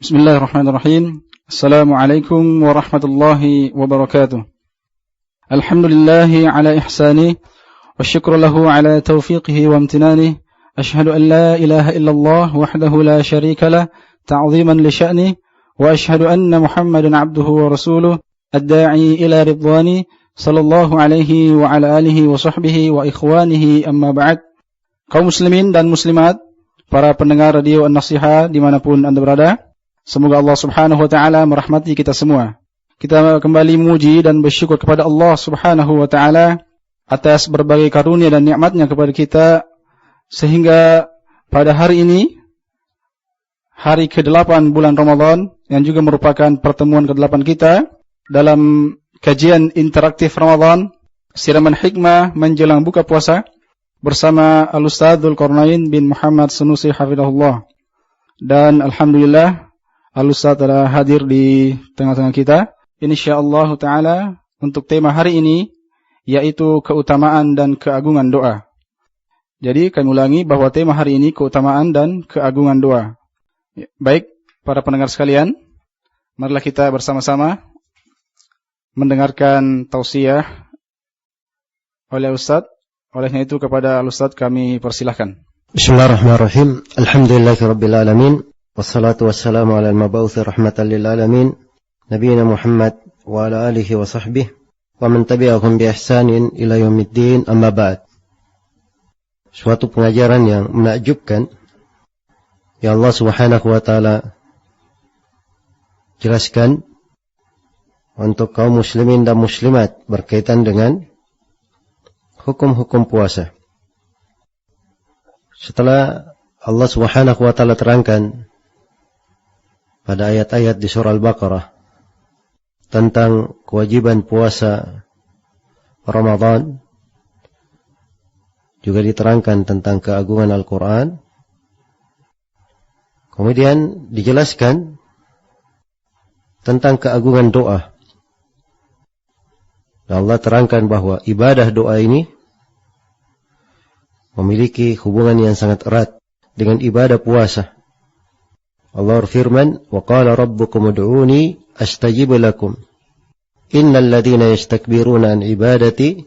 Bismillahirrahmanirrahim. Assalamualaikum warahmatullahi wabarakatuh. Alhamdulillahi ala ihsanih wa syukru lahu ala taufiqihi wa amtinanih. Ashhadu an la ilaha illallah wahdahu la syarika lah ta'ziman li sya'nih wa ashhadu anna Muhammadan abduhu wa rasuluh ad-da'i ila ridwani sallallahu alaihi wa ala alihi wa sahbihi wa ikhwanihi amma ba'd. Kaum muslimin dan muslimat, para pendengar radio An-Nasiha dimanapun Anda berada, semoga Allah subhanahu wa ta'ala merahmati kita semua. Kita kembali memuji dan bersyukur kepada Allah subhanahu wa ta'ala atas berbagai karunia dan nikmatnya kepada kita, sehingga pada hari ini, hari ke-8 bulan Ramadan, yang juga merupakan pertemuan ke-8 kita dalam kajian interaktif Ramadan, siraman hikmah menjelang buka puasa, bersama Al-Ustadz Dzulqarnain bin Muhammad Sunusi hafizahullah. Dan alhamdulillah Al-Ustadz telah hadir di tengah-tengah kita, insyaallah ta'ala, untuk tema hari ini, yaitu keutamaan dan keagungan doa. Jadi kami ulangi bahwa tema hari ini keutamaan dan keagungan doa. Baik, para pendengar sekalian, marilah kita bersama-sama mendengarkan tausiah oleh Ustadz. Olehnya itu kepada Al-Ustadz kami persilahkan. Bismillahirrahmanirrahim. Alhamdulillahirabbil alamin. Wassalatu wassalamu ala al-mab'uts rahmatan lil alamin, nabiyina Muhammad wa ala alihi wa sahbihi wa man tabi'ahum bi ihsanin ila yaumiddin, amma ba'd. Suatu pengajaran yang menakjubkan yang Allah Subhanahu wa taala jelaskan untuk kaum muslimin dan muslimat berkaitan dengan hukum-hukum puasa. Setelah Allah Subhanahu wa taala terangkan pada ayat-ayat di surah Al-Baqarah tentang kewajiban puasa Ramadan, juga diterangkan tentang keagungan Al-Quran. Kemudian dijelaskan tentang keagungan doa. Dan Allah terangkan bahwa ibadah doa ini memiliki hubungan yang sangat erat dengan ibadah puasa. Allah berfirman, "Wa qala rabbukum ud'uni astajib lakum. Innal ladzina yastakbiruna an ibadati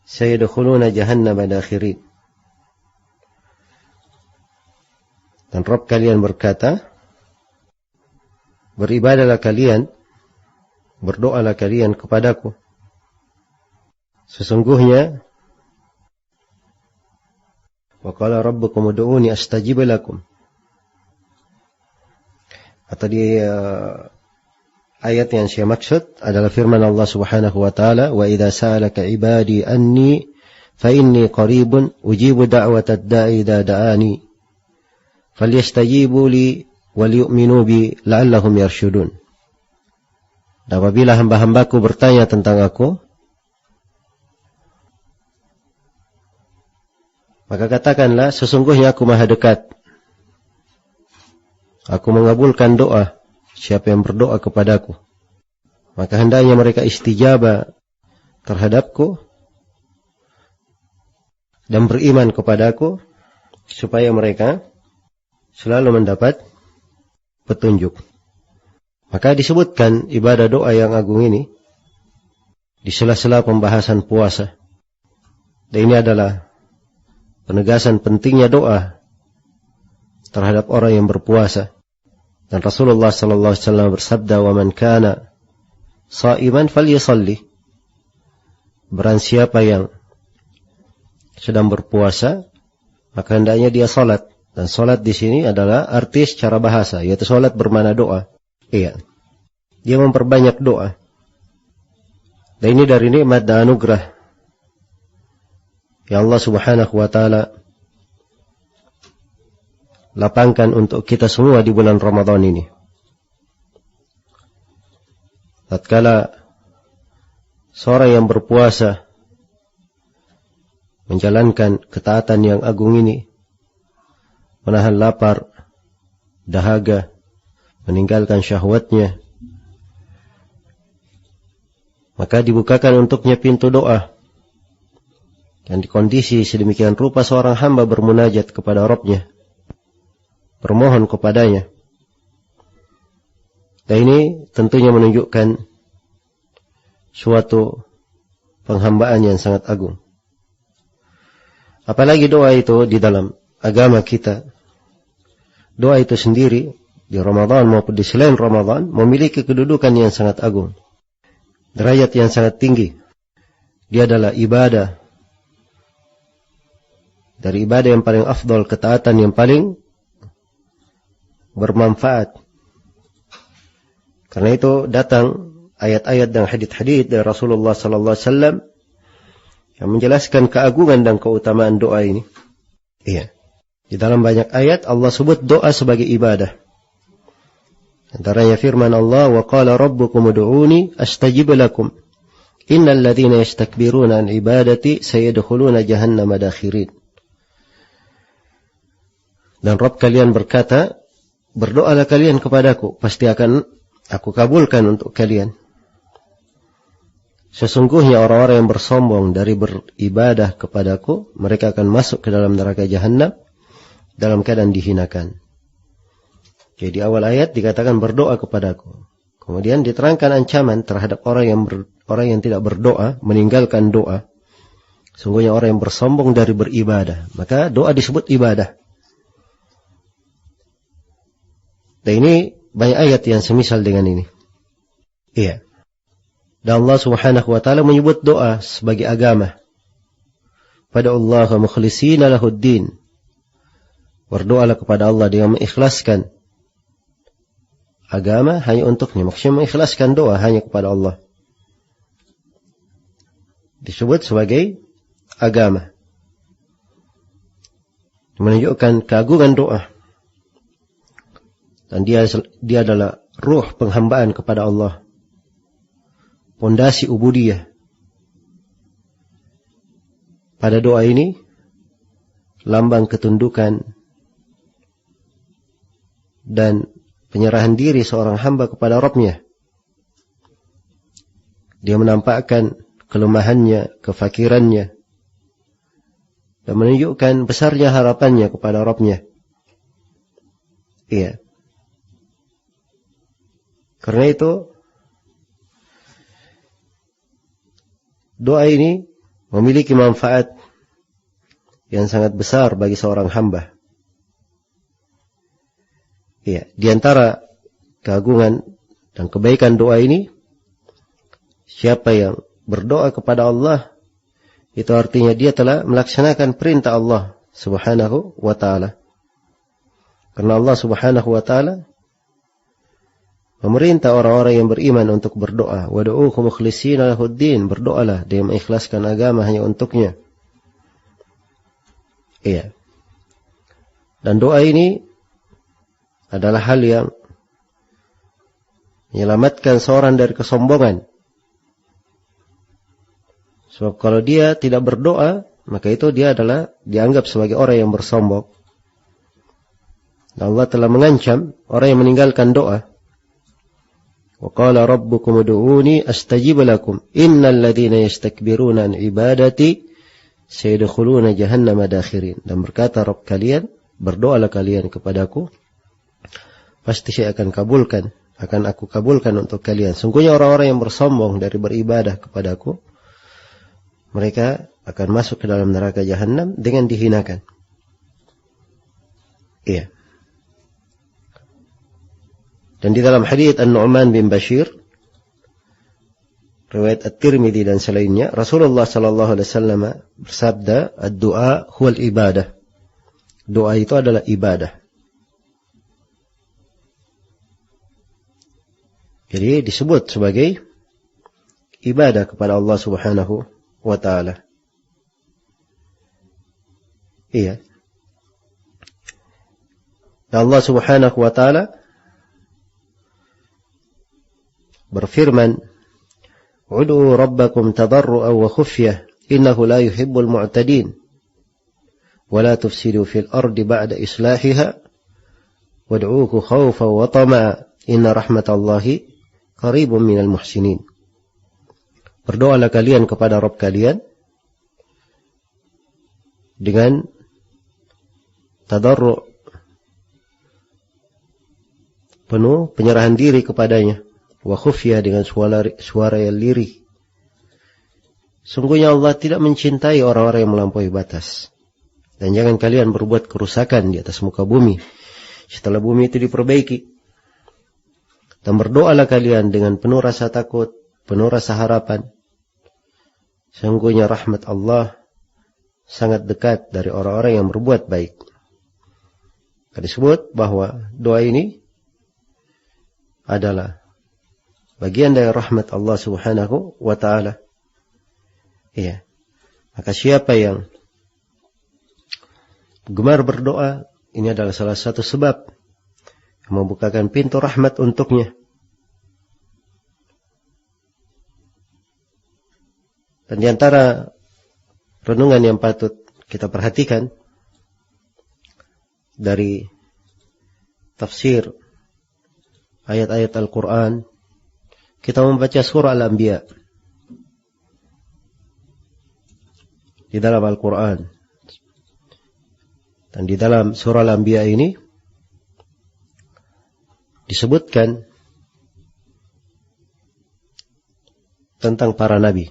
sayadkhuluna jahannama dakhirin." Dan Rabb kalian berkata, beribadahlah kalian, berdoalah kalian kepadaku. Sesungguhnya, wa qala rabbukum ud'uni astajib lakum. Atau di ayat yang saya maksud adalah firman Allah Subhanahu wa taala, wa idza sa'alaka ibadi anni fa inni qaribun ujibu da'watad da'i idza da'ani falyastajibu li wal yu'minu bi la'allahum yarshudun. Apabila hamba-hambaku bertanya tentang aku, maka katakanlah, sesungguhnya aku maha dekat. Aku mengabulkan doa siapa yang berdoa kepadaku. Maka hendaknya mereka istijabah terhadapku dan beriman kepadaku, supaya mereka selalu mendapat petunjuk. Maka disebutkan ibadah doa yang agung ini di sela-sela pembahasan puasa. Dan ini adalah penegasan pentingnya doa terhadap orang yang berpuasa. Dan Rasulullah sallallahu alaihi wasallam bersabda, "Wa man kana sha'iman falyusalli." Barang siapa yang sedang berpuasa, maka hendaknya dia salat. Dan salat di sini adalah arti secara bahasa, yaitu salat bermakna doa. Iya. Dia memperbanyak doa. Dan ini dari nikmat dan anugerah yang Allah Subhanahu wa taala lapangkan untuk kita semua di bulan Ramadan ini. Tatkala seorang yang berpuasa menjalankan ketaatan yang agung ini, menahan lapar, dahaga, meninggalkan syahwatnya, maka dibukakan untuknya pintu doa. Dan di kondisi sedemikian rupa seorang hamba bermunajat kepada Rabbnya, bermohon kepadanya. Dan ini tentunya menunjukkan suatu penghambaan yang sangat agung. Apalagi doa itu di dalam agama kita. Doa itu sendiri di Ramadan maupun di selain Ramadan memiliki kedudukan yang sangat agung. Derajat yang sangat tinggi. Dia adalah ibadah. Dari ibadah yang paling afdal, ketaatan yang paling bermanfaat. Karena itu datang ayat-ayat dan hadits-hadits dari Rasulullah sallallahu alaihi wasallam yang menjelaskan keagungan dan keutamaan doa ini. Iya. Di dalam banyak ayat Allah sebut doa sebagai ibadah. Antaranya firman Allah, "Wa qala rabbukum ud'uni astajib lakum. Innal ladzina yastakbiruna an ibadati sayadkhuluna jahannama dakhirin." Dan Rabb kalian berkata, berdoalah kalian kepadaku, pasti akan aku kabulkan untuk kalian. Sesungguhnya orang-orang yang bersombong dari beribadah kepadaku, mereka akan masuk ke dalam neraka Jahannam dalam keadaan dihinakan. Jadi awal ayat dikatakan berdoa kepadaku. Kemudian diterangkan ancaman terhadap orang yang tidak berdoa, meninggalkan doa. Sungguhnya orang yang bersombong dari beribadah. Maka doa disebut ibadah. Dan ini banyak ayat yang semisal dengan ini. Iya. Dan Allah Subhanahu wa taala menyebut doa sebagai agama. Pada Allah mukhlishina lahuddin. Berdoalah kepada Allah dengan mengikhlaskan agama hanya untuknya. Maksudnya mengikhlaskan doa hanya kepada Allah. Disebut sebagai agama. Menunjukkan keagungan doa. Dan dia adalah ruh penghambaan kepada Allah. Pondasi ubudiyah. Pada doa ini, lambang ketundukan dan penyerahan diri seorang hamba kepada Rabb-Nya. Dia menampakkan kelemahannya, kefakirannya, dan menunjukkan besarnya harapannya kepada Rabb-Nya. Iya. Karena itu, doa ini memiliki manfaat yang sangat besar bagi seorang hamba. Ya, di antara keagungan dan kebaikan doa ini, siapa yang berdoa kepada Allah, itu artinya dia telah melaksanakan perintah Allah Subhanahu wa ta'ala. Karena Allah Subhanahu wa ta'ala memerintah orang-orang yang beriman untuk berdoa. Wad'uhu mukhlishina lahuddin. Berdoalah dia mengikhlaskan agama hanya untuknya. Iya. Dan doa ini adalah hal yang menyelamatkan seorang dari kesombongan. Sebab kalau dia tidak berdoa, maka itu dia adalah dianggap sebagai orang yang bersombong. Dan Allah telah mengancam orang yang meninggalkan doa. Wa qala rabbukum ud'uni astajib lakum innal ladzina yastakbiruna an ibadati sayadkhuluna jahannama dakhirin. Dan berkata Rabb kalian, berdoalah kalian kepadaku, pasti saya akan aku kabulkan untuk kalian. Sungguhnya orang-orang yang bersombong dari beribadah kepadaku, mereka akan masuk ke dalam neraka Jahannam dengan dihinakan. Iya. Dan di dalam hadits An-Nu'man bin Bashir, riwayat At-Tirmidzi dan selainnya, Rasulullah sallallahu alaihi wasallam bersabda, "Ad-du'a huwal ibadah." Doa itu adalah ibadah. Jadi disebut sebagai ibadah kepada Allah Subhanahu wa ta'ala. Iya. Dan Allah Subhanahu wa ta'ala berfirman, "Ud'u rabbakum tadarru'an wa khufyah, innahu la yuhibbul mu'tadin, wa la tufsidu fil ardi ba'da islahiha, wad'uuhu khawfan wa tama'a, inna rahmatallahi qaribun minal muhsinin." Berdoalah kalian kepada Rabb kalian dengan tadarru', penuh penyerahan diri kepadanya. Wa khufya, dengan suara yang lirih. Sungguhnya Allah tidak mencintai orang-orang yang melampaui batas. Dan jangan kalian berbuat kerusakan di atas muka bumi setelah bumi itu diperbaiki. Dan berdoalah kalian dengan penuh rasa takut, penuh rasa harapan. Sungguhnya rahmat Allah sangat dekat dari orang-orang yang berbuat baik. Disebut bahwa doa ini adalah bagian dari rahmat Allah Subhanahu wa ta'ala. Iya. Maka siapa yang gemar berdoa, ini adalah salah satu sebab yang membukakan pintu rahmat untuknya. Dan di antara renungan yang patut kita perhatikan dari tafsir ayat-ayat Al-Quran, kita membaca surah Al-Anbiya di dalam Al-Quran. Dan di dalam surah Al-Anbiya ini disebutkan tentang para nabi.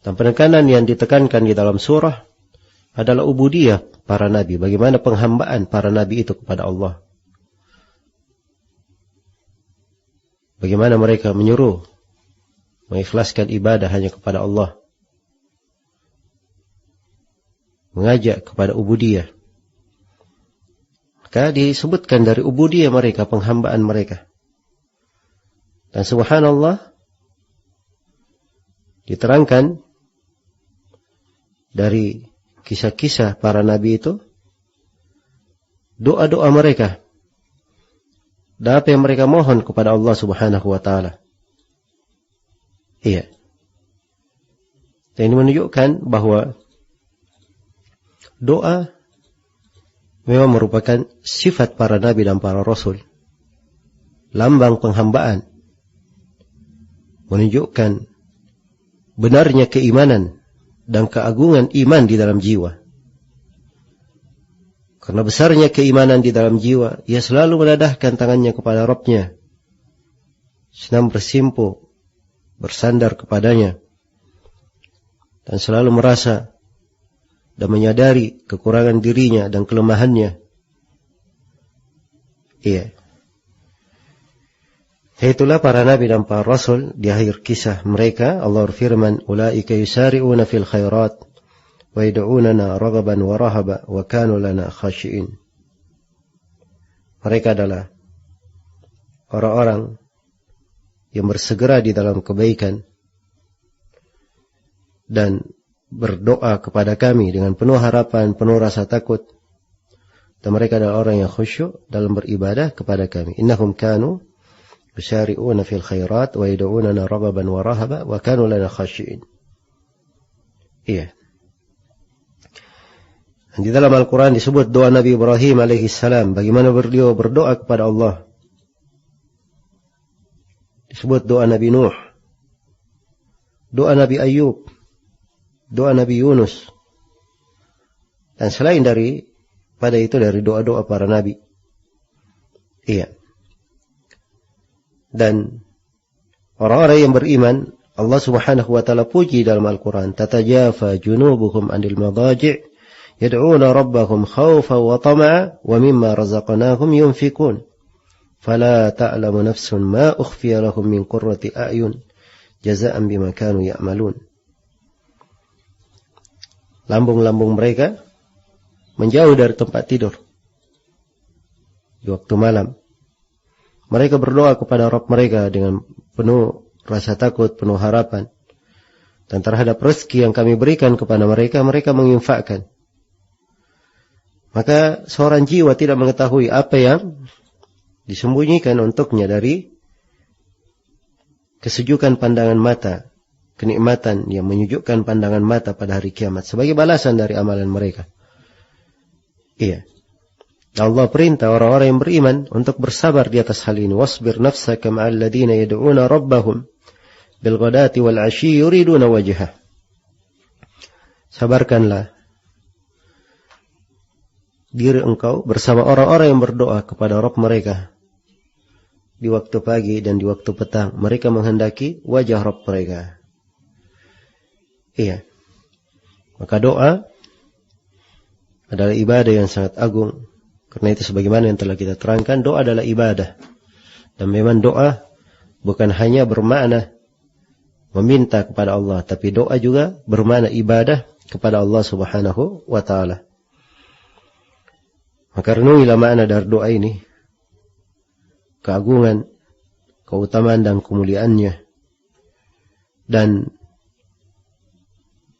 Dan penekanan yang ditekankan di dalam surah adalah ubudiyah para nabi. Bagaimana penghambaan para nabi itu kepada Allah. Bagaimana mereka menyuruh mengikhlaskan ibadah hanya kepada Allah. Mengajak kepada ubudiyah. Maka disebutkan dari ubudiyah mereka, penghambaan mereka. Dan subhanallah, diterangkan dari kisah-kisah para nabi itu, doa-doa mereka, dan apa yang mereka mohon kepada Allah Subhanahu wa ta'ala. Iya. Dan ini menunjukkan bahwa doa memang merupakan sifat para nabi dan para rasul. Lambang penghambaan. Menunjukkan benarnya keimanan dan keagungan iman di dalam jiwa. Karena besarnya keimanan di dalam jiwa, ia selalu menadahkan tangannya kepada Rabb-nya. Senang bersimpuh, bersandar kepadanya. Dan selalu merasa dan menyadari kekurangan dirinya dan kelemahannya. Iya. Itulah para nabi dan para rasul. Di akhir kisah mereka Allah berfirman, ulaika yusari'una fil khairat wa yad'unana raghaban wa rahaba wa kanu lana khashi'in. Mereka adalah orang-orang yang bersegera di dalam kebaikan dan berdoa kepada kami dengan penuh harapan, penuh rasa takut. Dan mereka adalah orang yang khusyuk dalam beribadah kepada kami. Innahum kanu yusari'una fil khairat wa yad'unana raghaban wa rahaba wa kanu lana khashi'in. Iya. Dan di dalam Al-Quran disebut doa Nabi Ibrahim alaihissalam, bagaimana beliau berdoa kepada Allah. Disebut doa Nabi Nuh, doa Nabi Ayub, doa Nabi Yunus. Dan selain pada itu dari doa-doa para nabi. Iya. Dan orang-orang yang beriman, Allah Subhanahu wa ta'ala puji dalam Al-Quran, tatajafa junubuhum anil madaji' yad'una rabbahum khawfan wa tama'a wa mimma razaqnahum yunfikun fala ta'lamu nafsun ma ukhfiya lahum min qurrati a'yun jaza'an bima kanu ya'malun. Lambung-lambung mereka menjauh dari tempat tidur di waktu malam. Mereka berdoa kepada Rabb mereka dengan penuh rasa takut, penuh harapan. Dan terhadap rezeki yang kami berikan kepada mereka, mereka menginfakkan. Maka seorang jiwa tidak mengetahui apa yang disembunyikan untuknya dari kesejukan pandangan mata, kenikmatan yang menyejukkan pandangan mata pada hari kiamat sebagai balasan dari amalan mereka. Iya. Allah perintah orang-orang yang beriman untuk bersabar di atas hal ini. Wasbir nafsaka ma'al ladina yad'una rabbahum bil ghadati wal 'ashyi yuriduna wajhah. Sabarkanlah diri engkau bersama orang-orang yang berdoa kepada Rabb mereka di waktu pagi dan di waktu petang. Mereka menghendaki wajah Rabb mereka. Iya. Maka doa adalah ibadah yang sangat agung. Karena itu sebagaimana yang telah kita terangkan, doa adalah ibadah. Dan memang doa bukan hanya bermakna meminta kepada Allah, tapi doa juga bermakna ibadah kepada Allah Subhanahu wa Ta'ala. Maka renungilah makna dari doa ini, keagungan, keutamaan dan kemuliaannya, dan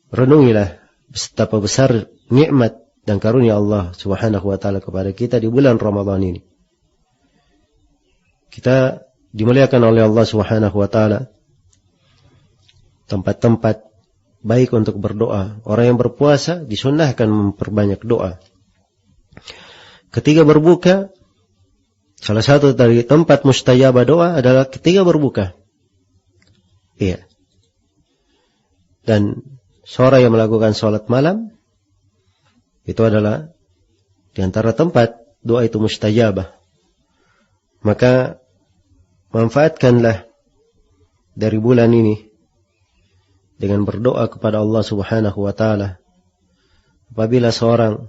renungilah betapa besar nikmat dan karunia Allah Subhanahu wa Ta'ala kepada kita di bulan Ramadan ini. Kita dimuliakan oleh Allah Subhanahu wa Ta'ala, tempat-tempat baik untuk berdoa. Orang yang berpuasa disunnahkan memperbanyak doa. Ketika berbuka, salah satu dari tempat mustajabah doa adalah ketika berbuka. Iya. Dan seorang yang melakukan sholat malam, itu adalah di antara tempat doa itu mustajabah. Maka manfaatkanlah dari bulan ini dengan berdoa kepada Allah Subhanahu wa Ta'ala. Apabila seorang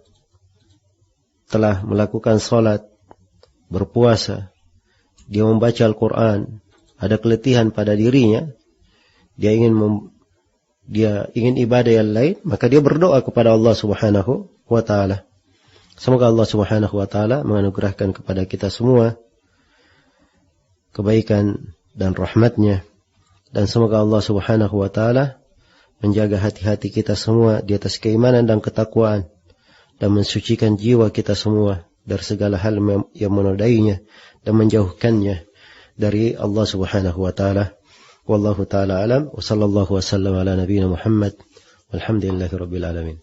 telah melakukan salat, berpuasa, dia membaca Al-Quran, ada keletihan pada dirinya, dia ingin ibadah yang lain, maka dia berdoa kepada Allah Subhanahu wa Ta'ala. Semoga Allah Subhanahu wa Ta'ala menganugerahkan kepada kita semua kebaikan dan rahmatnya. Dan semoga Allah Subhanahu wa Ta'ala menjaga hati-hati kita semua di atas keimanan dan ketakwaan, dan mensucikan jiwa kita semua dari segala hal yang menodainya dan menjauhkannya dari Allah Subhanahu wa Ta'ala. Wallahu ta'ala alam, wa sallallahu wa sallam ala nabiyina Muhammad, walhamdulillahi rabbil alamin.